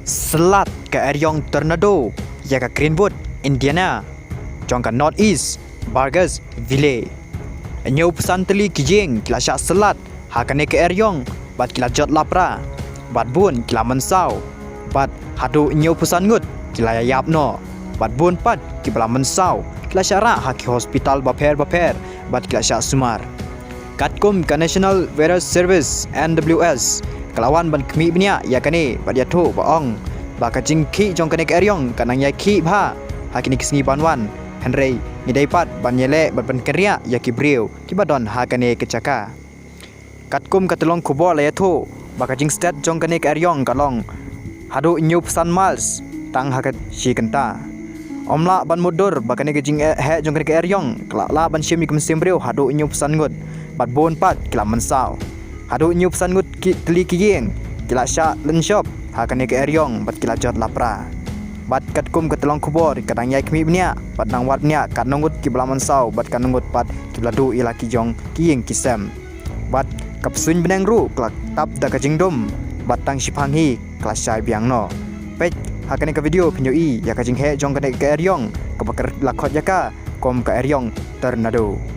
Selat ke Eryong Tornado ya ke Greenwood, Indiana, jong ke Northeast Burgess Village. Enyo pesan teli kijing kila syak selat hakane ke Eryong bat kila jot lapra bat bun kila mensau bat hadu enyo pesan ngut kila yayap no bat bun pat kila mensau kila syara haki hospital baper bat kila syak sumar. Katkum ke National Weather Service NWS kelawan ban kemi benya ya kane bat yatu baong ba kajing ki jong kane ke Eryong kanang ya ki bha hakini kisingi banwan Henry ngidai pat ban yele bat ban keria ya ki briu ki badon hakane kecaka. Katkum katelong kubor la yatu ba kajing stat jong kane ke Eryong kalong hadu nyu pesan miles tang hakat si kenta. Omla ban mudur ba kane kajing he jong kane ke Eryong la ban sim ni kemsim briu hadu nyu pesan ngut bat bon pat kila mensau hadu nyu pesan ngut ki teli kijing kila syak len shop hakane ke Eryong bat kila jot lapra bat katkum ketelong kubor kadang yai kemi benya bat nang wat benya kat nongut ki bela mensau bat kan nongut pat ki beladu ila ki jong kijing kisem bat kapsuin benang ru klak tap da kajing dum bat tang sipang hi kelas syai biang no pek hakane ke video pinjoi ya kajing he jong kane ke Eryong ke bakar lakot yaka kom ke Eryong Tornado.